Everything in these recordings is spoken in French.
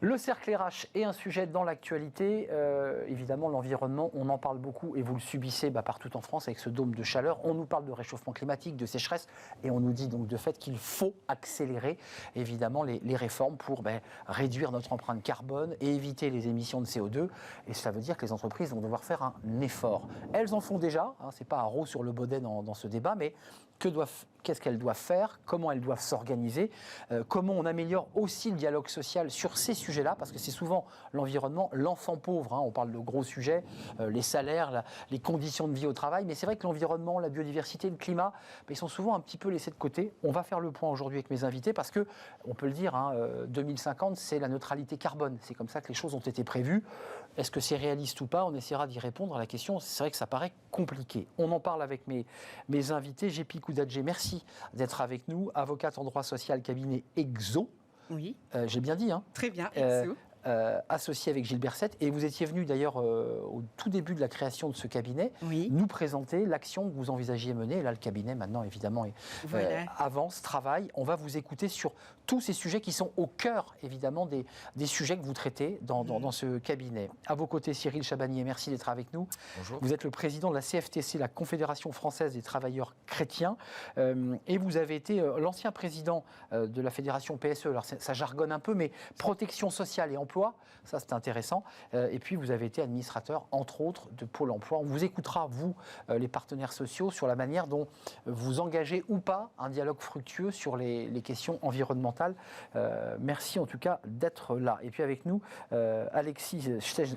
Le cercle RH est un sujet dans l'actualité. Évidemment, l'environnement, on en parle beaucoup et vous le subissez partout en France avec ce dôme de chaleur. On nous parle de réchauffement climatique, de sécheresse et on nous dit donc de fait qu'il faut accélérer évidemment les réformes pour réduire notre empreinte carbone et éviter les émissions de CO2. Et ça veut dire que les entreprises vont devoir faire un effort. Elles en font déjà, c'est pas un rot sur le bonnet dans ce débat, mais qu'est-ce qu'elles doivent faire, comment elles doivent s'organiser, comment on améliore aussi le dialogue social sur ces sujets-là, parce que c'est souvent l'environnement, l'enfant pauvre, on parle de gros sujets, les salaires, les conditions de vie au travail, mais c'est vrai que l'environnement, la biodiversité, le climat, ils sont souvent un petit peu laissés de côté. On va faire le point aujourd'hui avec mes invités, parce que, on peut le dire, 2050, c'est la neutralité carbone, c'est comme ça que les choses ont été prévues. Est-ce que c'est réaliste ou pas? On essaiera d'y répondre à la question, c'est vrai que ça paraît compliqué. On en parle avec mes invités. Jepi Koudadje, merci d'être avec nous, avocate en droit social, cabinet EXO. Oui. J'ai bien dit, Très bien, EXO. Associé avec Gilles Berset. Et vous étiez venu d'ailleurs au tout début de la création de ce cabinet, nous présenter l'action que vous envisagiez mener. Et là, le cabinet, maintenant, évidemment, avance, travaille. On va vous écouter sur tous ces sujets qui sont au cœur, évidemment, des sujets que vous traitez dans ce cabinet. À vos côtés, Cyril Chabagnier, merci d'être avec nous. Bonjour. Vous êtes le président de la CFTC, la Confédération française des travailleurs chrétiens. Et vous avez été l'ancien président de la Fédération PSE. Alors, ça jargonne un peu, mais protection sociale et emploi, ça c'est intéressant. Et puis vous avez été administrateur, entre autres, de Pôle emploi. On vous écoutera, vous, les partenaires sociaux, sur la manière dont vous engagez ou pas un dialogue fructueux sur les questions environnementales. Merci en tout cas d'être là. Et puis avec nous, Alexis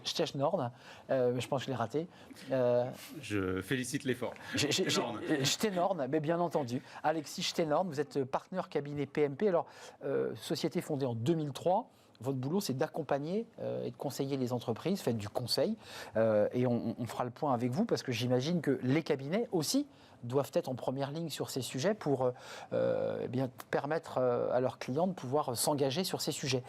Stechnorn, je pense que je l'ai raté. Je félicite l'effort. Stechnorn, mais bien entendu. Alexis Stechnorn, vous êtes partenaire cabinet PMP. Alors, société fondée en 2003. Votre boulot, c'est d'accompagner et de conseiller les entreprises, faites du conseil. Et on fera le point avec vous, parce que j'imagine que les cabinets aussi doivent être en première ligne sur ces sujets pour permettre à leurs clients de pouvoir s'engager sur ces sujets.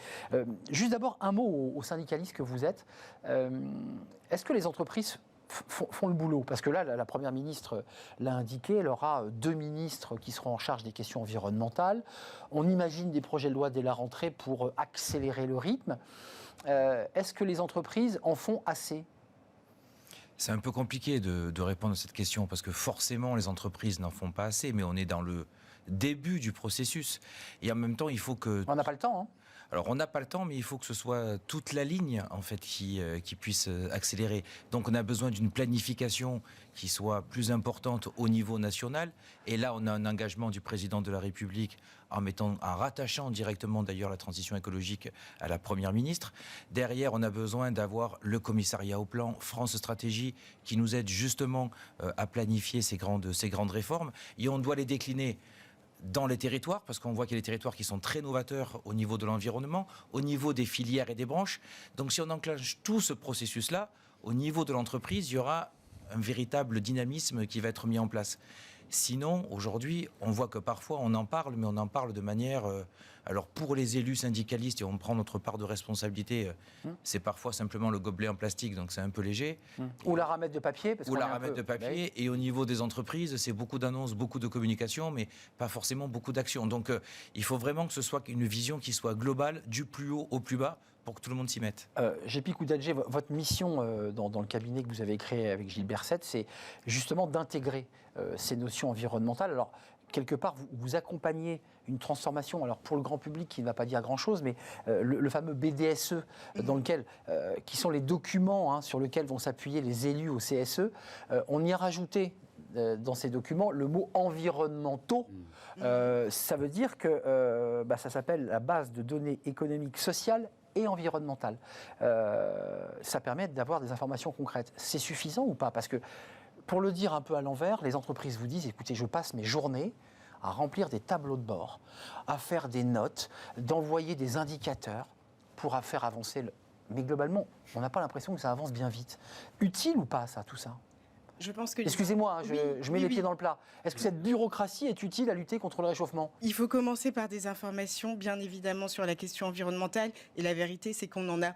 Juste d'abord, un mot aux syndicalistes que vous êtes. Est-ce que les entreprises font le boulot? Parce que là, la Première ministre l'a indiqué, elle aura 2 ministres qui seront en charge des questions environnementales. On imagine des projets de loi dès la rentrée pour accélérer le rythme. Est-ce que les entreprises en font assez? C'est un peu compliqué de répondre à cette question, parce que forcément, les entreprises n'en font pas assez, mais on est dans le début du processus. Et en même temps, il faut que... On n'a pas le temps, Alors, on n'a pas le temps, mais il faut que ce soit toute la ligne, en fait, qui puisse accélérer. Donc, on a besoin d'une planification qui soit plus importante au niveau national. Et là, on a un engagement du président de la République en rattachant directement, d'ailleurs, la transition écologique à la Première ministre. Derrière, on a besoin d'avoir le commissariat au plan, France Stratégie, qui nous aide justement à planifier ces grandes réformes. Et on doit les décliner dans les territoires, parce qu'on voit qu'il y a des territoires qui sont très novateurs au niveau de l'environnement, au niveau des filières et des branches. Donc si on enclenche tout ce processus-là, au niveau de l'entreprise, il y aura un véritable dynamisme qui va être mis en place. Sinon, aujourd'hui, on voit que parfois on en parle, mais on en parle de manière... alors pour les élus syndicalistes, et on prend notre part de responsabilité, c'est parfois simplement le gobelet en plastique, donc c'est un peu léger. Ou la ramette de papier. Ou la ramette de papier. Et au niveau des entreprises, c'est beaucoup d'annonces, beaucoup de communication, mais pas forcément beaucoup d'actions. Donc il faut vraiment que ce soit une vision qui soit globale, du plus haut au plus bas, pour que tout le monde s'y mette. Jepi Koudadje, votre mission dans le cabinet que vous avez créé avec Gilles Berset, c'est justement d'intégrer ces notions environnementales. Alors, quelque part, vous accompagnez une transformation, alors pour le grand public qui ne va pas dire grand-chose, mais le fameux BDSE, dans lequel, qui sont les documents sur lesquels vont s'appuyer les élus au CSE, on y a rajouté dans ces documents le mot environnementaux. Ça veut dire que ça s'appelle la base de données économiques, sociales et environnementales. Ça permet d'avoir des informations concrètes. C'est suffisant ou pas? Parce que, pour le dire un peu à l'envers, les entreprises vous disent, écoutez, je passe mes journées à remplir des tableaux de bord, à faire des notes, d'envoyer des indicateurs pour faire avancer Mais globalement, on n'a pas l'impression que ça avance bien vite. Utile ou pas, ça, tout ça? Je pense que... Excusez-moi, je mets les pieds dans le plat. Est-ce que cette bureaucratie est utile à lutter contre le réchauffement? Il faut commencer par des informations, bien évidemment, sur la question environnementale. Et la vérité, c'est qu'on en a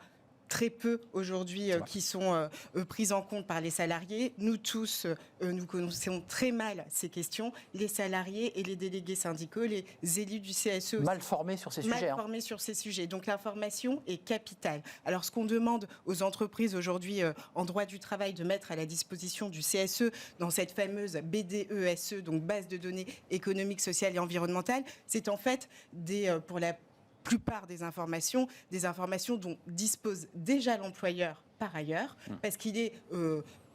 très peu aujourd'hui qui sont prises en compte par les salariés. Nous tous, nous connaissons très mal ces questions, les salariés et les délégués syndicaux, les élus du CSE aussi. Mal formés sur ces sujets. Mal formés sur ces sujets. Donc l'information est capitale. Alors ce qu'on demande aux entreprises aujourd'hui en droit du travail de mettre à la disposition du CSE dans cette fameuse BDESE, donc base de données économiques, sociales et environnementales, c'est en fait pour la plupart des informations dont dispose déjà l'employeur par ailleurs, parce qu'il est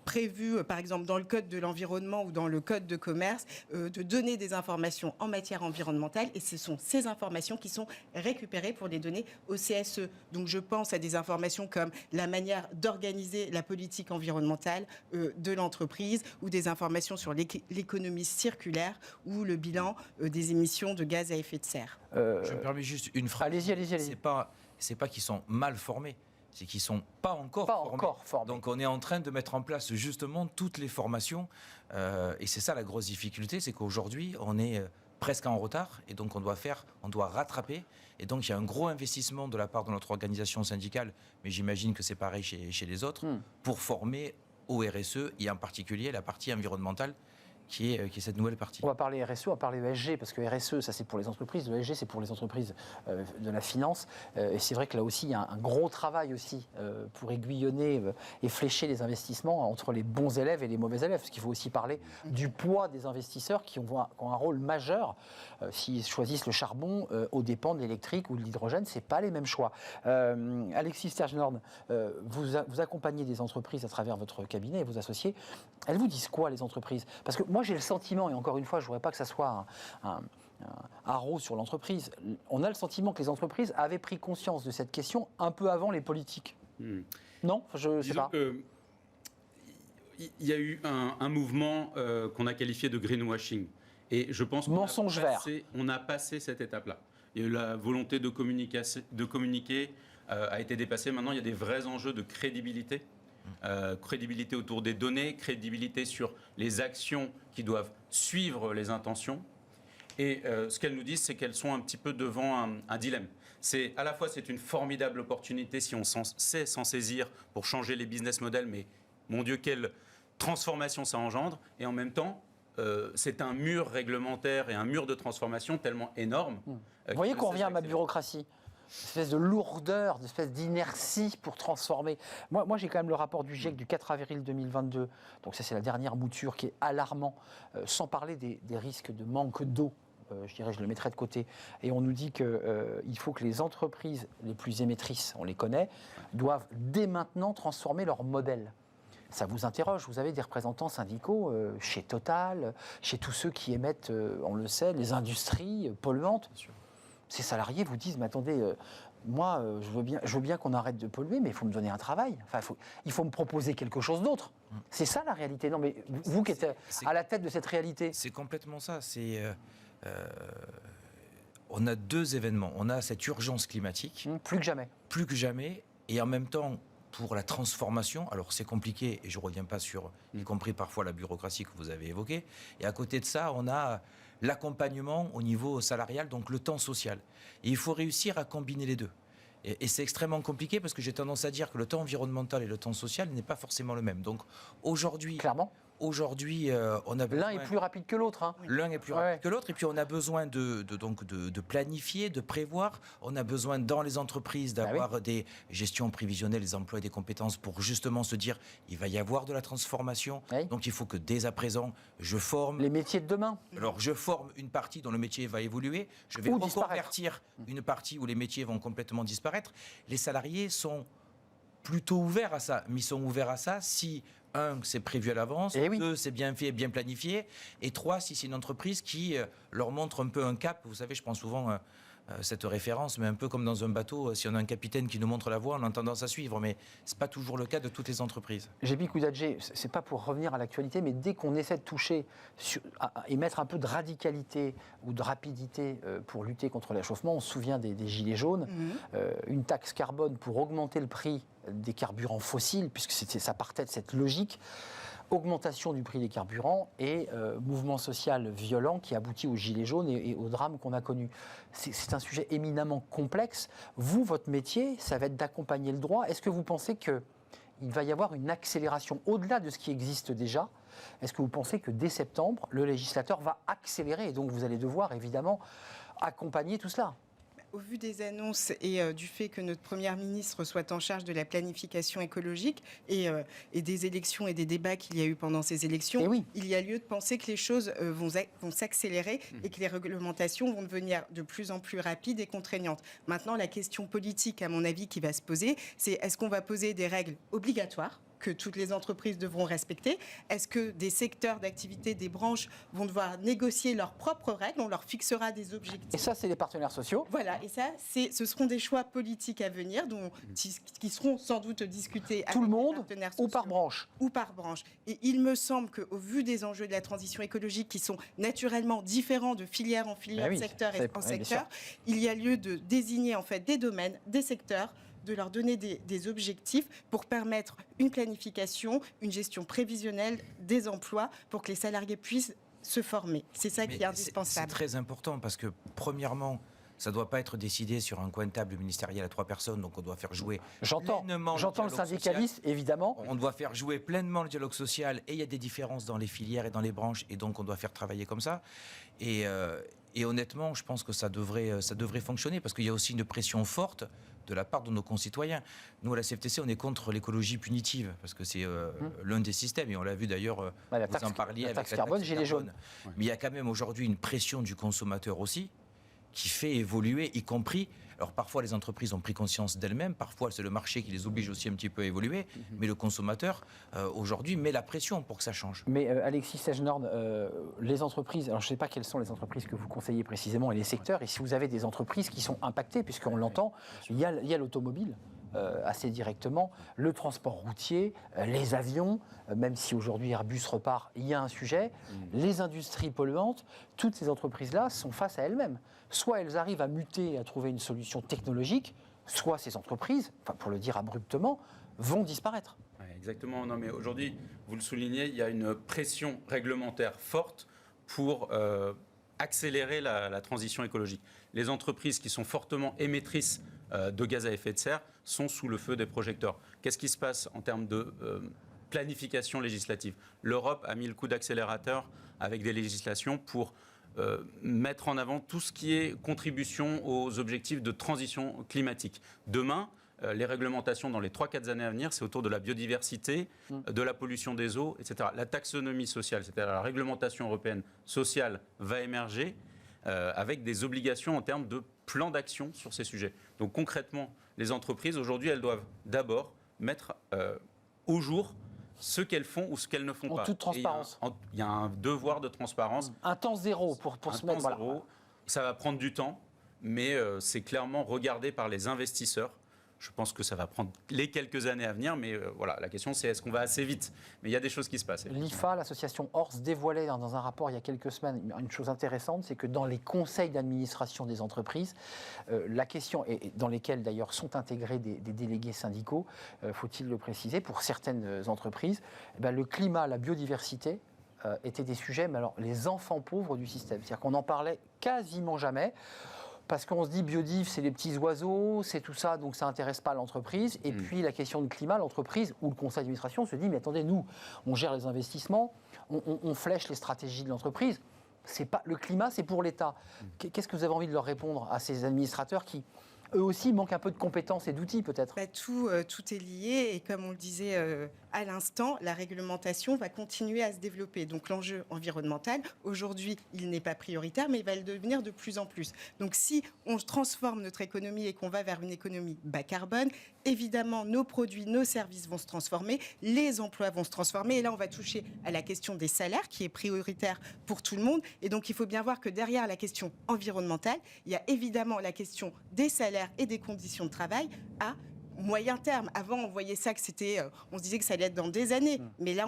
prévu, par exemple, dans le Code de l'environnement ou dans le Code de commerce, de donner des informations en matière environnementale, et ce sont ces informations qui sont récupérées pour les donner au CSE. Donc je pense à des informations comme la manière d'organiser la politique environnementale de l'entreprise, ou des informations sur l'économie circulaire ou le bilan des émissions de gaz à effet de serre. Je me permets juste une phrase. Allez-y. C'est pas qu'ils sont mal formés, c'est qu'ils sont pas encore formés. Donc on est en train de mettre en place justement toutes les formations, et c'est ça la grosse difficulté, c'est qu'aujourd'hui on est presque en retard, et donc on doit rattraper, et donc il y a un gros investissement de la part de notre organisation syndicale, mais j'imagine que c'est pareil chez les autres, pour former au RSE, et en particulier la partie environnementale, qui est cette nouvelle partie. On va parler RSE, on va parler ESG, parce que RSE, ça c'est pour les entreprises, le ESG c'est pour les entreprises de la finance, et c'est vrai que là aussi il y a un gros travail aussi pour aiguillonner et flécher les investissements entre les bons élèves et les mauvais élèves, parce qu'il faut aussi parler du poids des investisseurs qui ont un rôle majeur s'ils choisissent le charbon aux dépens de l'électrique ou de l'hydrogène, c'est pas les mêmes choix. Alexis Stergenhorn, vous accompagnez des entreprises à travers votre cabinet et vos associés. Elles vous disent quoi, les entreprises? Parce que moi, j'ai le sentiment, et encore une fois, je ne voudrais pas que ça soit un haro sur l'entreprise, on a le sentiment que les entreprises avaient pris conscience de cette question un peu avant les politiques. Non? Je ne sais pas. Il y a eu un mouvement qu'on a qualifié de greenwashing. Et je pense mensonge vert. On a passé cette étape-là. Il y a eu la volonté de communiquer a été dépassée. Maintenant, il y a des vrais enjeux de crédibilité. Crédibilité autour des données, crédibilité sur les actions qui doivent suivre les intentions. Et ce qu'elles nous disent, c'est qu'elles sont un petit peu devant un dilemme. À la fois, c'est une formidable opportunité si on sait s'en saisir pour changer les business models, mais mon Dieu, quelle transformation ça engendre. Et en même temps, c'est un mur réglementaire et un mur de transformation tellement énorme. Vous voyez qu'on revient à ma bureaucratie, une espèce de lourdeur, une espèce d'inertie pour transformer. Moi, j'ai quand même le rapport du GIEC du 4 avril 2022. Donc ça, c'est la dernière mouture qui est alarmant, sans parler des risques de manque d'eau. Je dirais, je le mettrai de côté. Et on nous dit qu'il faut que les entreprises les plus émettrices, on les connaît, doivent dès maintenant transformer leur modèle. Ça vous interroge, vous avez des représentants syndicaux chez Total, chez tous ceux qui émettent, on le sait, les industries polluantes. Ces salariés vous disent, mais attendez, moi, je veux bien qu'on arrête de polluer, mais il faut me donner un travail. Enfin, il faut me proposer quelque chose d'autre. C'est ça la réalité. Non, mais vous qui êtes à la tête de cette réalité. C'est complètement ça. On a deux événements. On a cette urgence climatique. Plus que jamais. Plus que jamais. Et en même temps, pour la transformation, alors c'est compliqué, et je ne reviens pas sur, y compris parfois la bureaucratie que vous avez évoquée. Et à côté de ça, on a l'accompagnement au niveau salarial, donc le temps social. Et il faut réussir à combiner les deux. Et c'est extrêmement compliqué parce que j'ai tendance à dire que le temps environnemental et le temps social n'est pas forcément le même. Donc aujourd'hui, clairement. Aujourd'hui, on a besoin... L'un est plus rapide que l'autre. Hein. L'un est plus rapide que l'autre. Et puis, on a besoin de planifier, de prévoir. On a besoin, dans les entreprises, d'avoir des gestions prévisionnelles, des emplois et des compétences pour justement se dire il va y avoir de la transformation. Donc, il faut que dès à présent, je forme... Les métiers de demain. Alors, je forme une partie dont le métier va évoluer. Je vais reconvertir une partie où les métiers vont complètement disparaître. Les salariés sont plutôt ouverts à ça. Mais ils sont ouverts à ça si... 1, c'est prévu à l'avance, 2, c'est bien fait, bien planifié, et 3, si c'est une entreprise qui leur montre un peu un cap. Vous savez, je prends souvent cette référence, mais un peu comme dans un bateau, si on a un capitaine qui nous montre la voie, on a tendance à suivre, mais ce n'est pas toujours le cas de toutes les entreprises. Gébi Koudadjé, ce n'est pas pour revenir à l'actualité, mais dès qu'on essaie de toucher et mettre un peu de radicalité ou de rapidité pour lutter contre l'échauffement, on se souvient des gilets jaunes, une taxe carbone pour augmenter le prix des carburants fossiles, puisque ça partait de cette logique. Augmentation du prix des carburants et mouvement social violent qui aboutit aux gilets jaunes et au drame qu'on a connu. C'est un sujet éminemment complexe. Vous, votre métier, ça va être d'accompagner le droit. Est-ce que vous pensez qu'il va y avoir une accélération au-delà de ce qui existe déjà? Est-ce que vous pensez que dès septembre, le législateur va accélérer et donc vous allez devoir évidemment accompagner tout cela? Au vu des annonces et du fait que notre Première ministre soit en charge de la planification écologique et des élections et des débats qu'il y a eu pendant ces élections, il y a lieu de penser que les choses vont s'accélérer et que les réglementations vont devenir de plus en plus rapides et contraignantes. Maintenant, la question politique, à mon avis, qui va se poser, c'est est-ce qu'on va poser des règles obligatoires que toutes les entreprises devront respecter? Est-ce que des secteurs d'activité, des branches vont devoir négocier leurs propres règles? On leur fixera des objectifs. Et ça, c'est les partenaires sociaux. Voilà, et ça, ce seront des choix politiques à venir qui seront sans doute discutés tout avec le monde les partenaires sociaux, ou par branche. Ou par branche. Et il me semble qu'au vu des enjeux de la transition écologique qui sont naturellement différents de filière en filière, secteur en secteur, il y a lieu de désigner en fait des domaines, des secteurs, de leur donner des objectifs pour permettre une planification, une gestion prévisionnelle des emplois pour que les salariés puissent se former. C'est ça qui est indispensable. C'est très important parce que, premièrement, ça ne doit pas être décidé sur un coin de table ministériel à 3 personnes, donc on doit faire jouer pleinement J'entends le syndicaliste, social. évidemment. On doit faire jouer pleinement le dialogue social et il y a des différences dans les filières et dans les branches et donc on doit faire travailler comme ça. Et honnêtement, je pense que ça devrait fonctionner parce qu'il y a aussi une pression forte de la part de nos concitoyens. Nous, à la CFTC, on est contre l'écologie punitive, parce que c'est l'un des systèmes, et on l'a vu d'ailleurs, vous en parliez avec la taxe carbone, gilets jaunes. Mais il y a quand même aujourd'hui une pression du consommateur aussi, qui fait évoluer, y compris... Alors parfois les entreprises ont pris conscience d'elles-mêmes, parfois c'est le marché qui les oblige aussi un petit peu à évoluer, mais le consommateur aujourd'hui met la pression pour que ça change. Mais Alexis Sejnord, les entreprises, alors je ne sais pas quelles sont les entreprises que vous conseillez précisément et les secteurs, et si vous avez des entreprises qui sont impactées, puisqu'on l'entend, il y a l'automobile. Assez directement, le transport routier, les avions, même si aujourd'hui Airbus repart, il y a un sujet, les industries polluantes, toutes ces entreprises-là sont face à elles-mêmes. Soit elles arrivent à muter et à trouver une solution technologique, soit ces entreprises, enfin pour le dire abruptement, vont disparaître. Ouais, exactement, non mais aujourd'hui, vous le soulignez, il y a une pression réglementaire forte pour accélérer la transition écologique. Les entreprises qui sont fortement émettrices de gaz à effet de serre sont sous le feu des projecteurs. Qu'est-ce qui se passe en termes de planification législative? L'Europe a mis le coup d'accélérateur avec des législations pour mettre en avant tout ce qui est contribution aux objectifs de transition climatique. Demain, les réglementations dans les 3-4 années à venir, c'est autour de la biodiversité, de la pollution des eaux, etc. La taxonomie sociale, c'est-à-dire la réglementation européenne sociale, va émerger avec des obligations en termes de plan d'action sur ces sujets. Donc concrètement, les entreprises, aujourd'hui, elles doivent d'abord mettre au jour ce qu'elles font ou ce qu'elles ne font pas. En toute transparence. Il y a un devoir de transparence. Un temps zéro pour se mettre... Voilà. Ça va prendre du temps, mais c'est clairement regardé par les investisseurs. Je pense que ça va prendre les quelques années à venir, mais voilà, la question c'est est-ce qu'on va assez vite? Mais il y a des choses qui se passent. L'IFA, l'association Ors, dévoilait dans un rapport il y a quelques semaines une chose intéressante, c'est que dans les conseils d'administration des entreprises, la question, et dans lesquels d'ailleurs sont intégrés des délégués syndicaux, faut-il le préciser, pour certaines entreprises, le climat, la biodiversité étaient des sujets, mais alors les enfants pauvres du système. C'est-à-dire qu'on n'en parlait quasiment jamais. Parce qu'on se dit biodiv, c'est les petits oiseaux, c'est tout ça, donc ça n'intéresse pas l'entreprise. Et puis la question du climat, l'entreprise ou le conseil d'administration se dit, mais attendez, nous, on gère les investissements, on flèche les stratégies de l'entreprise. C'est pas, le climat, c'est pour l'État. Qu'est-ce que vous avez envie de leur répondre à ces administrateurs qui, eux aussi, manquent un peu de compétences et d'outils peut-être? Tout est lié et comme on le disait à l'instant, la réglementation va continuer à se développer. Donc l'enjeu environnemental, aujourd'hui, il n'est pas prioritaire, mais il va le devenir de plus en plus. Donc si on transforme notre économie et qu'on va vers une économie bas carbone, évidemment, nos produits, nos services vont se transformer, les emplois vont se transformer. Et là, on va toucher à la question des salaires, qui est prioritaire pour tout le monde. Et donc, il faut bien voir que derrière la question environnementale, il y a évidemment la question des salaires et des conditions de travail à moyen terme. Avant, on voyait ça que c'était, on se disait que ça allait être dans des années. Mais là,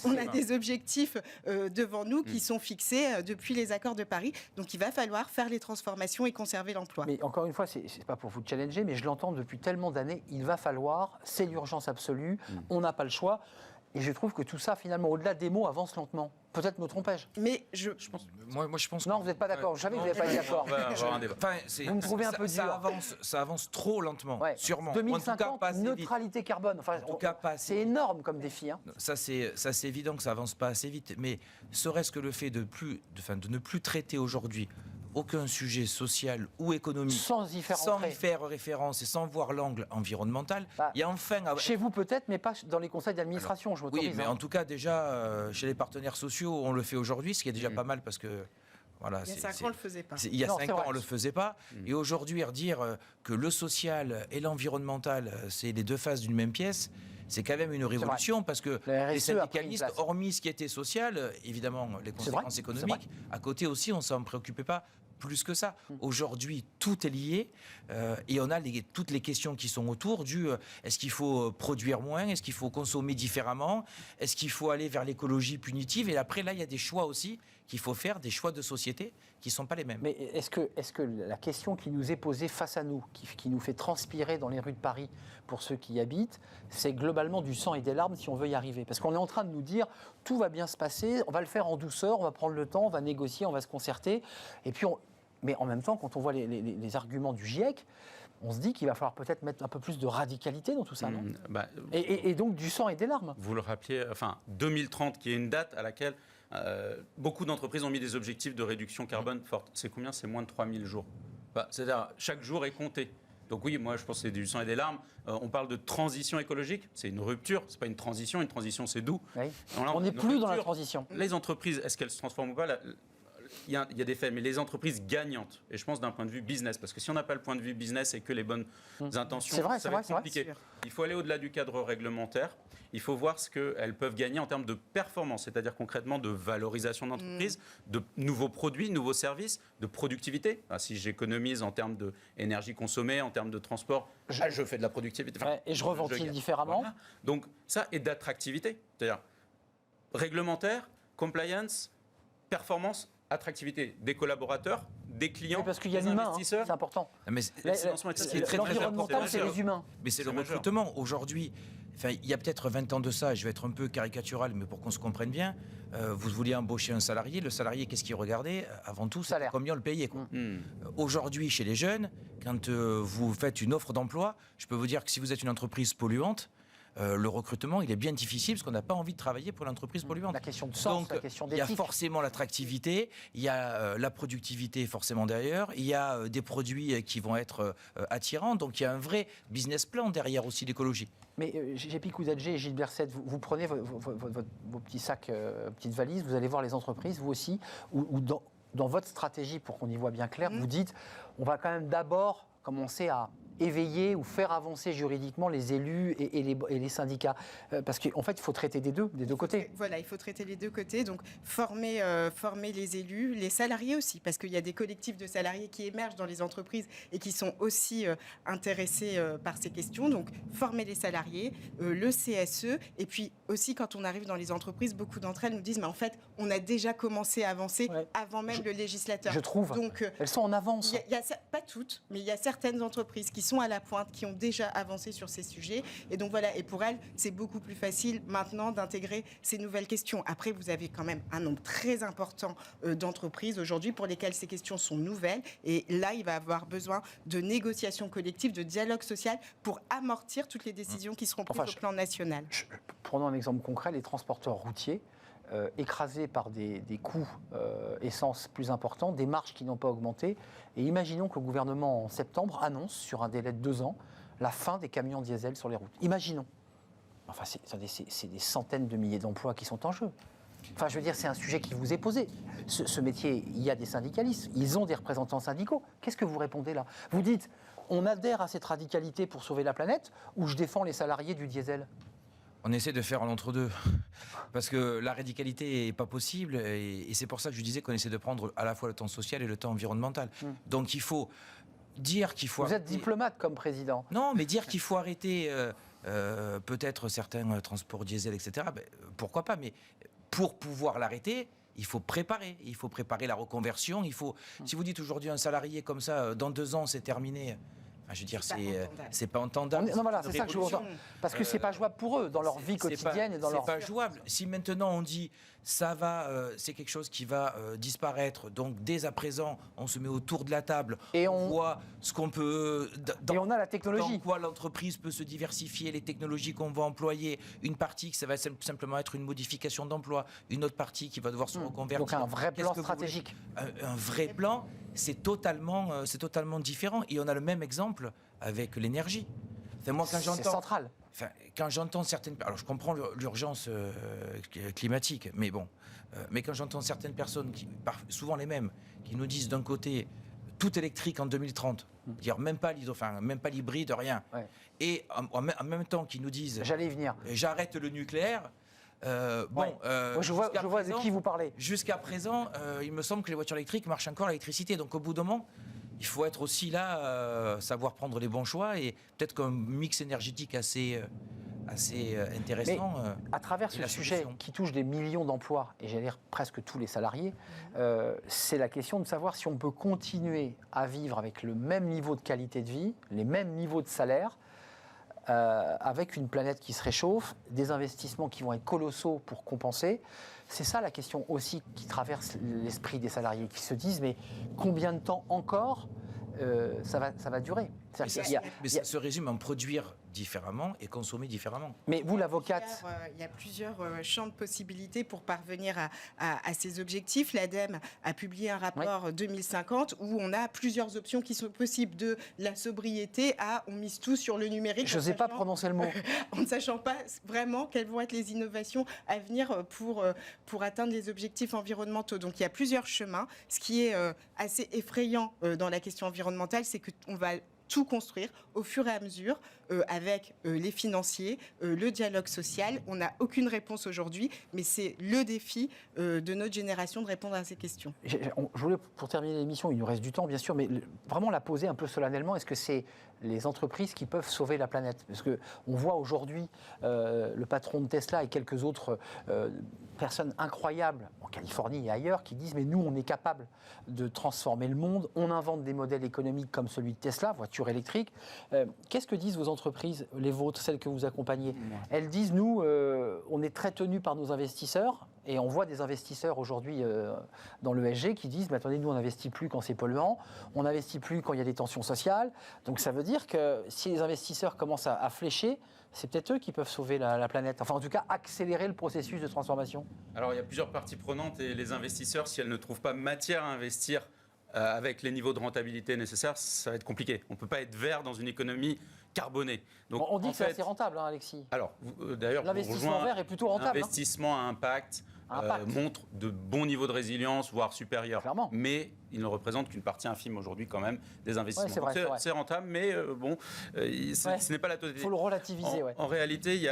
on a des objectifs devant nous qui sont fixés depuis les accords de Paris. Donc, il va falloir faire les transformations et conserver l'emploi. Mais encore une fois, c'est pas pour vous challenger, mais je l'entends depuis tellement d'années. Il va falloir, c'est l'urgence absolue. On n'a pas le choix. Et je trouve que tout ça, finalement, au-delà des mots, avance lentement. Peut-être me trompais-je. Mais je pense. Moi, je pense. Non, vous n'êtes pas d'accord. Je savais que vous n'êtes pas d'accord. On va avoir un débat. Enfin, Vous me trouvez un peu dur. Ça avance trop lentement, Ouais. sûrement. 2050, en tout cas, pas assez vite. neutralité carbone. Enfin, En tout cas, pas assez c'est vite. énorme comme défi. Hein. Ça, c'est évident que ça avance pas assez vite. Mais serait-ce que le fait de ne plus traiter aujourd'hui aucun sujet social ou économique Sans y faire sans entrer. y faire référence et sans voir l'angle environnemental, Bah, il y a enfin... Chez vous peut-être, mais pas dans les conseils d'administration, je m'autorise. Oui, mais en tout cas, déjà, chez les partenaires sociaux, on le fait aujourd'hui, ce qui est déjà pas mal parce que... Voilà, il y a 5 ans, on ne le faisait pas. Il y a Non, 5 c'est ans, vrai. on ne le faisait pas. Et aujourd'hui, redire que le social et l'environnemental, c'est les deux faces d'une même pièce, c'est quand même une révolution parce que La RSE les a pris une syndicalistes, place. hormis ce qui était social, évidemment, les conséquences c'est économiques, à côté aussi, on ne s'en préoccupait pas plus que ça. Aujourd'hui, tout est lié et on a toutes les questions qui sont autour du est-ce qu'il faut produire moins, est-ce qu'il faut consommer différemment, est-ce qu'il faut aller vers l'écologie punitive, et après là, il y a des choix aussi qu'il faut faire, des choix de société qui ne sont pas les mêmes. Mais est-ce que la question qui nous est posée face à nous, qui nous fait transpirer dans les rues de Paris pour ceux qui y habitent, c'est globalement du sang et des larmes si on veut y arriver? Parce qu'on est en train de nous dire tout va bien se passer, on va le faire en douceur, on va prendre le temps, on va négocier, on va se concerter. Et puis mais en même temps, quand on voit les arguments du GIEC, on se dit qu'il va falloir peut-être mettre un peu plus de radicalité dans tout ça, non? Et donc du sang et des larmes. Vous le rappeliez, 2030, qui est une date à laquelle beaucoup d'entreprises ont mis des objectifs de réduction carbone fortes. C'est combien? C'est moins de 3000 jours. C'est-à-dire, chaque jour est compté. Donc oui, moi je pense que c'est du sang et des larmes. On parle de transition écologique, c'est une rupture, c'est pas une transition c'est doux. Oui. Alors là, On n'est une plus dans la rupture. transition. Les entreprises, est-ce qu'elles se transforment ou pas? Il y a des faits, mais les entreprises gagnantes, et je pense d'un point de vue business, parce que si on n'a pas le point de vue business et que les bonnes intentions, C'est vrai, ça va être c'est vrai. compliqué. Il faut aller au-delà du cadre réglementaire, il faut voir ce qu'elles peuvent gagner en termes de performance, c'est-à-dire concrètement de valorisation d'entreprise, de nouveaux produits, nouveaux services, de productivité. Si j'économise en termes d'énergie consommée, en termes de transport, je fais de la productivité. Ouais, et je reventile différemment. Voilà. Donc ça, et d'attractivité, c'est-à-dire réglementaire, compliance, performance, attractivité des collaborateurs, des clients, Oui, parce qu'il y a des l'humain, hein, investisseurs. c'est important. Mais Le financement est très, très L'environnemental, important. c'est les humains. Mais c'est le C'est majeur. recrutement. Aujourd'hui, il y a peut-être 20 ans de ça, je vais être un peu caricatural, mais pour qu'on se comprenne bien, vous vouliez embaucher un salarié, le salarié, qu'est-ce qu'il regardait? Avant tout, c'était Salaire. combien on le payait, quoi. Hmm. Aujourd'hui, chez les jeunes, quand vous faites une offre d'emploi, je peux vous dire que si vous êtes une entreprise polluante, le recrutement, il est bien difficile parce qu'on n'a pas envie de travailler pour l'entreprise polluante. La question de sens, Donc, la question il y a d'éthique. forcément l'attractivité, il y a la productivité forcément derrière, il y a des produits qui vont être attirants, donc il y a un vrai business plan derrière aussi l'écologie. Mais Jepi Kouzadjé et Gilles Berset, vous prenez vos petits sacs, petites valises, vous allez voir les entreprises, vous aussi, ou dans votre stratégie, pour qu'on y voit bien clair, vous dites, on va quand même d'abord commencer à éveiller ou faire avancer juridiquement les élus et les syndicats. Parce qu'en fait, il faut traiter des deux côtés. Voilà, il faut traiter les deux côtés. Donc, former les élus, les salariés aussi, parce qu'il y a des collectifs de salariés qui émergent dans les entreprises et qui sont aussi intéressés par ces questions. Donc, former les salariés, le CSE, et puis aussi, quand on arrive dans les entreprises, beaucoup d'entre elles nous disent, mais en fait, on a déjà commencé à avancer avant même le législateur. Je trouve. Donc, elles sont en avance. pas toutes, mais il y a certaines entreprises qui sont à la pointe, qui ont déjà avancé sur ces sujets. Et donc voilà, et pour elles, c'est beaucoup plus facile maintenant d'intégrer ces nouvelles questions. Après, vous avez quand même un nombre très important d'entreprises aujourd'hui pour lesquelles ces questions sont nouvelles. Et là, il va avoir besoin de négociations collectives, de dialogue social pour amortir toutes les décisions qui seront prises au plan national. Prenons un exemple concret, les transporteurs routiers. Écrasés par des coûts essence plus importants, des marges qui n'ont pas augmenté. Et imaginons que le gouvernement, en septembre, annonce, sur un délai de 2 ans, la fin des camions diesel sur les routes. Imaginons. Enfin, c'est des centaines de milliers d'emplois qui sont en jeu. Enfin, je veux dire, c'est un sujet qui vous est posé. Ce métier, il y a des syndicalistes, ils ont des représentants syndicaux. Qu'est-ce que vous répondez là? Vous dites, on adhère à cette radicalité pour sauver la planète, ou je défends les salariés du diesel? On essaie de faire un entre-deux, parce que la radicalité n'est pas possible, et c'est pour ça que je disais qu'on essaie de prendre à la fois le temps social et le temps environnemental. Donc il faut dire qu'il faut... Vous êtes diplomate comme président. Non, mais dire qu'il faut arrêter peut-être certains transports diesel, etc., pourquoi pas, mais pour pouvoir l'arrêter, il faut préparer la reconversion. Si vous dites aujourd'hui un salarié comme ça, dans 2 ans c'est terminé... Je veux dire, C'est pas entendable. c'est pas entendable. Non, voilà, c'est ça que je veux entendre. Parce que c'est pas jouable pour eux dans leur vie quotidienne et dans leur. C'est pas jouable. Si maintenant on dit ça va, c'est quelque chose qui va disparaître. Donc dès à présent, on se met autour de la table, Et on voit ce qu'on peut. Et on a la technologie. Dans quoi l'entreprise peut se diversifier, les technologies qu'on va employer. Une partie, ça va simplement être une modification d'emploi. Une autre partie qui va devoir se reconvertir. Donc un vrai Qu'est-ce plan que vous stratégique. voulez ? Un vrai plan, c'est totalement différent. Et on a le même exemple avec l'énergie. Enfin, moi, quand C'est j'entends, central. quand j'entends certaines... Alors, je comprends l'urgence climatique, mais bon. Mais quand j'entends certaines personnes, souvent les mêmes, qui nous disent d'un côté tout électrique en 2030, dire même pas l'hybride, rien. Ouais. Et en même temps, qui nous disent J'allais y venir. j'arrête le nucléaire. Ouais. Je vois de qui vous parlez. Jusqu'à présent, il me semble que les voitures électriques marchent encore à l'électricité. Donc au bout d'un moment, il faut être aussi là, savoir prendre les bons choix et peut-être qu'un mix énergétique assez intéressant. À travers ce la sujet solution. qui touche des millions d'emplois, et j'allais dire presque tous les salariés, c'est la question de savoir si on peut continuer à vivre avec le même niveau de qualité de vie, les mêmes niveaux de salaire, avec une planète qui se réchauffe, des investissements qui vont être colossaux pour compenser. C'est ça la question aussi qui traverse l'esprit des salariés, qui se disent mais combien de temps encore ça va durer. Mais ça se résume en produire différemment et consommer différemment. Mais vous, l'avocate... Il y a plusieurs champs de possibilités pour parvenir à ces objectifs. L'ADEME a publié un rapport 2050 où on a plusieurs options qui sont possibles, de la sobriété à on mise tout sur le numérique. Je n'osais pas prononcer le mot. En ne sachant pas vraiment quelles vont être les innovations à venir pour atteindre les objectifs environnementaux. Donc il y a plusieurs chemins. Ce qui est assez effrayant dans la question environnementale, c'est qu'on va tout construire au fur et à mesure avec les financiers, le dialogue social. On n'a aucune réponse aujourd'hui, mais c'est le défi de notre génération de répondre à ces questions. Je voulais, pour terminer l'émission, il nous reste du temps bien sûr, mais vraiment la poser un peu solennellement. Est-ce que c'est les entreprises qui peuvent sauver la planète? Parce qu'on voit aujourd'hui le patron de Tesla et quelques autres personnes incroyables en Californie et ailleurs qui disent mais nous on est capable de transformer le monde, on invente des modèles économiques comme celui de Tesla, voiture électrique. Qu'est-ce que disent vos entreprises, les vôtres, celles que vous accompagnez? Elles disent nous on est très tenus par nos investisseurs. Et on voit des investisseurs aujourd'hui dans l'ESG qui disent mais attendez, nous on n'investit plus quand c'est polluant, on n'investit plus quand il y a des tensions sociales. Donc ça veut dire que si les investisseurs commencent à flécher, c'est peut-être eux qui peuvent sauver la planète. Enfin en tout cas accélérer le processus de transformation. Alors il y a plusieurs parties prenantes et les investisseurs, si elles ne trouvent pas matière à investir avec les niveaux de rentabilité nécessaires, ça va être compliqué. On ne peut pas être vert dans une économie carbonée. Donc, on dit que c'est assez rentable, hein, Alexis. Alors, d'ailleurs, l'investissement vert est plutôt rentable. L'investissement à impact montre de bons niveaux de résilience, voire supérieurs. Clairement. Mais il ne représente qu'une partie infime aujourd'hui quand même des investissements. Ouais, c'est vrai. C'est rentable, mais ce n'est pas la totalité. Il faut le relativiser. En réalité, il y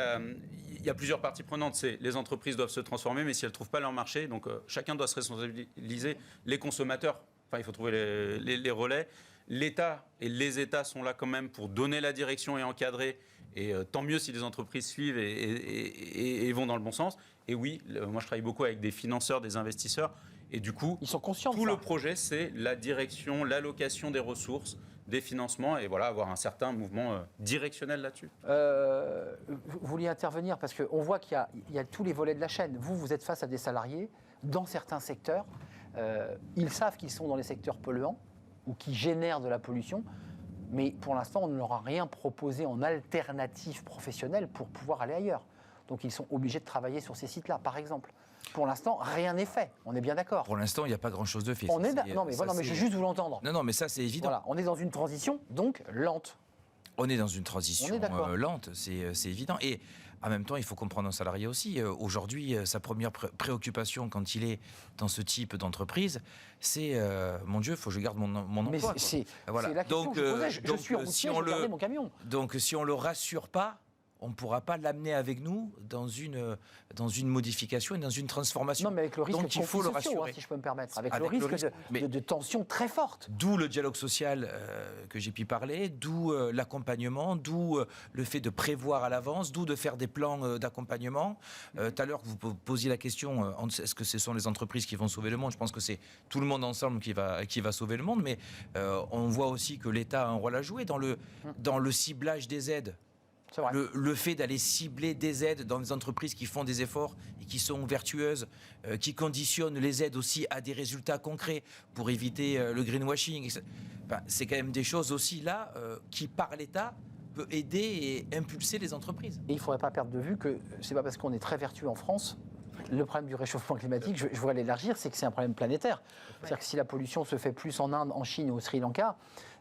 a plusieurs parties prenantes. C'est les entreprises doivent se transformer, mais si elles ne trouvent pas leur marché, donc chacun doit se responsabiliser. Les consommateurs, il faut trouver les relais. L'État et les États sont là quand même pour donner la direction et encadrer. Et tant mieux si les entreprises suivent et vont dans le bon sens. Et oui, moi je travaille beaucoup avec des financeurs, des investisseurs. Et du coup, ils sont conscients tout le projet, c'est la direction, l'allocation des ressources, des financements. Et voilà, avoir un certain mouvement directionnel là-dessus. Vous vouliez intervenir parce qu'on voit qu'il y a tous les volets de la chaîne. Vous êtes face à des salariés dans certains secteurs. Ils savent qu'ils sont dans les secteurs polluants ou qui génèrent de la pollution, mais pour l'instant, on ne leur a rien proposé en alternative professionnelle pour pouvoir aller ailleurs. Donc ils sont obligés de travailler sur ces sites-là, par exemple. Pour l'instant, rien n'est fait, on est bien d'accord. Pour l'instant, il n'y a pas grand-chose de fait. Non, mais je veux juste vous l'entendre. Non, mais ça, c'est évident. Voilà, on est dans une transition, donc lente. On est dans une transition lente, c'est évident. Et en même temps, il faut comprendre un salarié aussi. Aujourd'hui, sa première préoccupation quand il est dans ce type d'entreprise, c'est mon Dieu, il faut que je garde mon emploi. C'est la question que je posais. Je suis routier, je vais garder mon camion. Donc, si on ne le rassure pas, on ne pourra pas l'amener avec nous dans une modification et dans une transformation. Non, mais avec le risque Donc, il faut le rassurer. si je peux me permettre, avec Avec le le risque risque, de tensions très fortes. D'où le dialogue social que j'ai pu parler, d'où l'accompagnement, d'où le fait de prévoir à l'avance, d'où de faire des plans d'accompagnement. Tout à l'heure, vous posiez la question, est-ce que ce sont les entreprises qui vont sauver le monde? Je pense que c'est tout le monde ensemble qui va sauver le monde, mais on voit aussi que l'État a un rôle à jouer dans le ciblage des aides. C'est vrai. Le fait d'aller cibler des aides dans des entreprises qui font des efforts et qui sont vertueuses, qui conditionnent les aides aussi à des résultats concrets pour éviter le greenwashing. C'est quand même des choses aussi là qui, par l'État, peut aider et impulser les entreprises. Et il ne faudrait pas perdre de vue que c'est pas parce qu'on est très vertueux en France. Le problème du réchauffement climatique, je voudrais l'élargir, c'est que c'est un problème planétaire. C'est-à-dire que si la pollution se fait plus en Inde, en Chine ou au Sri Lanka,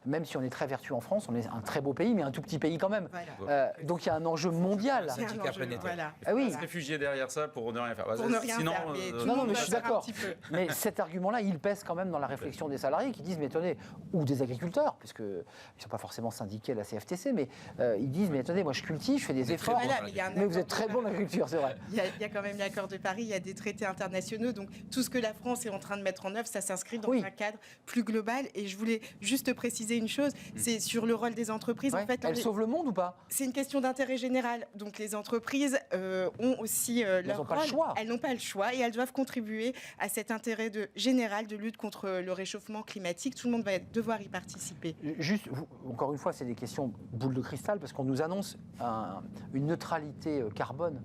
même si on est très vertueux en France, on est un très beau pays, mais un tout petit pays quand même. Voilà. Donc il y a un enjeu mondial. C'est un handicap enjeu, planétaire. voilà. Ah oui. Se réfugier derrière ça pour ne rien faire. Pour ne rien Sinon, faire, mais tout le Non, monde mais va je suis faire un d'accord. petit peu. Mais cet argument-là, il pèse quand même dans la réflexion des salariés qui disent, mais attendez, ou des agriculteurs, parce qu'ils ne sont pas forcément syndiqués à la CFTC, mais ils disent, mais attendez, moi je cultive, je fais des efforts. Voilà, mais il y a un Mais vous accord êtes très de bon en agriculture, c'est vrai. Il y a quand même l'accord de Paris, il y a des traités internationaux, donc tout ce que la France est en train de mettre en œuvre, ça s'inscrit dans Oui. un cadre plus global. Et je voulais juste préciser une chose, c'est sur le rôle des entreprises. Ouais. En fait, Elles sauvent le monde ou pas? c'est une question d'intérêt général. Donc les entreprises ont aussi leur n'ont pas rôle. le choix. Elles n'ont pas le choix et elles doivent contribuer à cet intérêt général de lutte contre le réchauffement climatique. Tout le monde va devoir y participer. Juste, encore une fois, c'est des questions boule de cristal, parce qu'on nous annonce une neutralité carbone.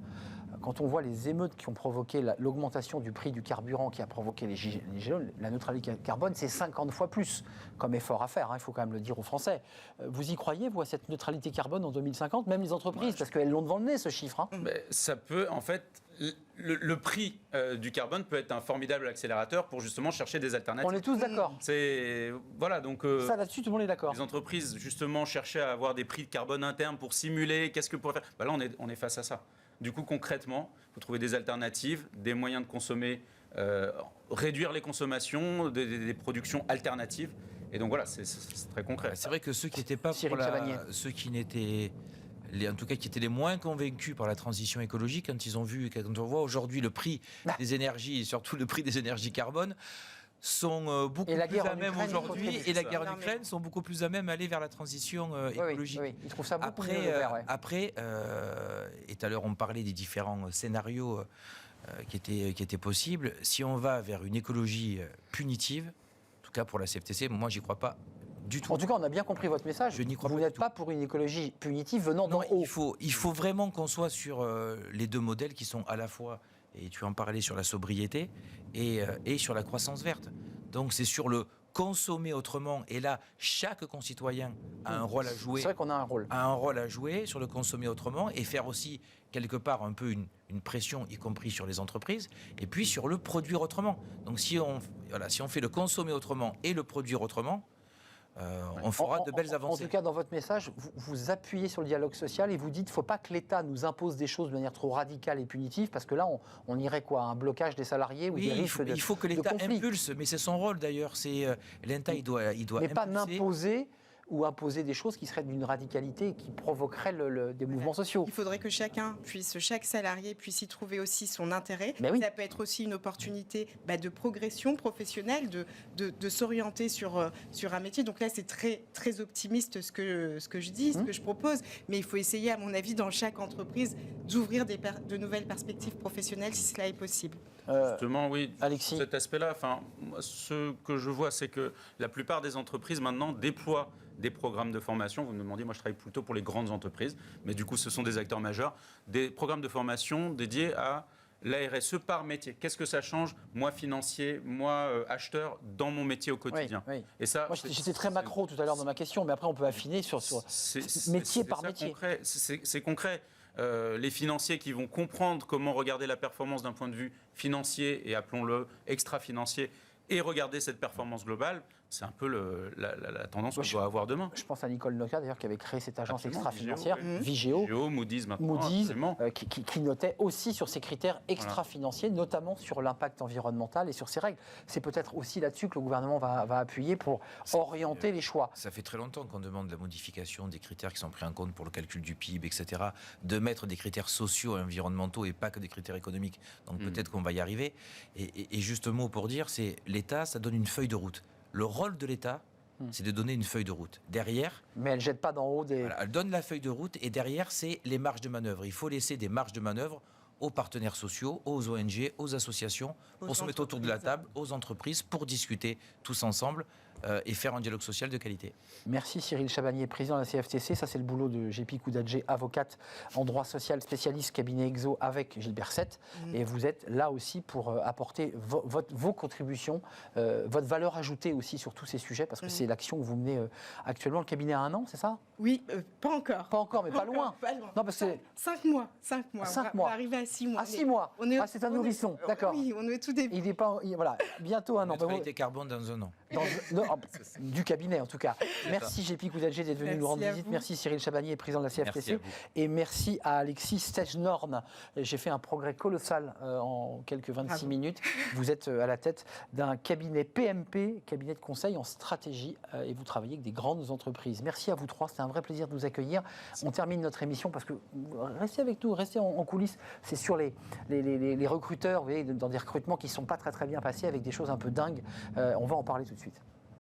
Quand on voit les émeutes qui ont provoqué l'augmentation du prix du carburant qui a provoqué les gilets jaunes, la neutralité carbone, c'est 50 fois plus comme effort à faire, hein, il faut quand même le dire aux Français. Vous y croyez, vous, à cette neutralité carbone en 2050? Même les entreprises, parce qu'elles l'ont devant le nez, ce chiffre. Hein. Mais ça peut, en fait, le prix du carbone peut être un formidable accélérateur pour justement chercher des alternatives. On est tous d'accord. Voilà, donc Ça, là-dessus, tout le monde est d'accord. les entreprises justement cherchaient à avoir des prix de carbone internes pour simuler qu'est-ce que pourrait faire. Là, on est face à ça. Du coup, concrètement, il faut trouver des alternatives, des moyens de consommer, réduire les consommations, des productions alternatives. Et donc voilà, c'est très concret. C'est vrai que ceux qui n'étaient pas Cyril pour Cavagnier. ceux qui n'étaient en tout cas qui étaient les moins convaincus par la transition écologique, quand on voit aujourd'hui le prix des énergies et surtout le prix des énergies carbone, sont beaucoup Et la plus guerre à en même Ukraine, aujourd'hui, il faut et la ça. guerre en Non, mais- Ukraine sont beaucoup plus à même à aller vers la transition écologique. Oui, ils trouvent ça beaucoup mieux, Après, le vert, ouais. et tout à l'heure on parlait des différents scénarios qui étaient possibles. Si on va vers une écologie punitive, en tout cas pour la CFTC, moi j'y crois pas du tout. En tout cas, on a bien compris votre message. Je n'y crois Vous pas n'êtes du tout. pas pour une écologie punitive venant d'en Non, haut. il faut vraiment qu'on soit sur les deux modèles qui sont à la fois, et tu en parlais, sur la sobriété et sur la croissance verte. Donc c'est sur le consommer autrement. Et là, chaque concitoyen a un rôle à jouer. C'est vrai qu'on a un rôle. A un rôle à jouer sur le consommer autrement et faire aussi quelque part un peu une pression, y compris sur les entreprises, et puis sur le produire autrement. Donc si on fait le consommer autrement et le produire autrement, on fera de belles avancées. En tout cas, dans votre message, vous appuyez sur le dialogue social et vous dites qu'il ne faut pas que l'État nous impose des choses de manière trop radicale et punitive, parce que là, on irait quoi, à un blocage des salariés ou Oui, des risques il faut que de l'État conflit. impulse, mais c'est son rôle d'ailleurs. L'État, il doit Mais pas impulser. n'imposer ou imposer des choses qui seraient d'une radicalité et qui provoqueraient des mouvements sociaux. Il faudrait que chaque salarié puisse y trouver aussi son intérêt. Mais oui. Ça peut être aussi une opportunité de progression professionnelle, de s'orienter sur un métier. Donc là, c'est très, très optimiste ce que je dis, ce que je propose. Mais il faut essayer, à mon avis, dans chaque entreprise, d'ouvrir de nouvelles perspectives professionnelles si cela est possible. Justement, oui, Alexis. cet aspect-là, moi, ce que je vois, c'est que la plupart des entreprises maintenant déploient des programmes de formation. Vous me demandiez, moi je travaille plutôt pour les grandes entreprises, mais du coup ce sont des acteurs majeurs, des programmes de formation dédiés à la RSE par métier. Qu'est-ce que ça change, moi financier, moi acheteur, dans mon métier au quotidien? Oui. Et ça, Moi, j'étais très macro tout à l'heure dans ma question, mais après, on peut affiner sur métier par métier. C'est concret. Les financiers qui vont comprendre comment regarder la performance d'un point de vue financier et appelons-le extra-financier et regarder cette performance globale c'est un peu la tendance qu'on Moi, doit avoir demain. Je pense à Nicole Noca, d'ailleurs, qui avait créé cette agence Absolument, extra-financière, Vigéo, Vigéo, Moody's maintenant. Moody's, absolument. qui notait aussi sur ces critères extra-financiers, notamment sur l'impact environnemental et sur ces règles. C'est peut-être aussi là-dessus que le gouvernement va appuyer pour orienter les choix. Ça fait très longtemps qu'on demande la modification des critères qui sont pris en compte pour le calcul du PIB, etc., de mettre des critères sociaux et environnementaux et pas que des critères économiques. Donc peut-être qu'on va y arriver. Et juste un mot pour dire, c'est l'État, ça donne une feuille de route. Le rôle de l'État, c'est de donner une feuille de route. Derrière, Mais elle ne jette pas d'en haut des... voilà, elle donne la feuille de route et derrière, c'est les marges de manœuvre. Il faut laisser des marges de manœuvre aux partenaires sociaux, aux ONG, aux associations, pour se mettre autour de la table, aux entreprises, pour discuter tous ensemble et faire un dialogue social de qualité. Merci Cyril Chabagnier, président de la CFTC. Ça, c'est le boulot de Gépi Koudadjé, avocate en droit social, spécialiste cabinet EXO avec Gilbert Sett. Et vous êtes là aussi pour apporter vos contributions, votre valeur ajoutée aussi sur tous ces sujets, parce que c'est l'action que vous menez actuellement. Le cabinet a 1 an, c'est ça? Oui, pas encore. Pas encore, mais pas loin. Pas loin. Non, parce que 5 mois. 5 mois. 5 On mois. va arriver à 6 mois. À 6 mois. C'est un nourrisson, d'accord. Oui, on est au tout début. Il n'est pas... Voilà, bientôt 1 an. Neutralité carbone dans 1 an. Du cabinet, en tout cas. Merci Gépi Koudadjé d'être venu nous rendre visite. Merci Cyril Chabagnier, président de la CFTC. Et merci à Alexis Stejnorn. J'ai fait un progrès colossal en quelques 26 minutes. Vous êtes à la tête d'un cabinet PMP, cabinet de conseil en stratégie, et vous travaillez avec des grandes entreprises. Merci à vous trois, c'était un vrai plaisir de vous accueillir. On termine notre émission parce que restez avec nous, restez en coulisses. C'est sur les recruteurs, vous voyez, dans des recrutements qui ne sont pas très bien passés, avec des choses un peu dingues. On va en parler tout de suite.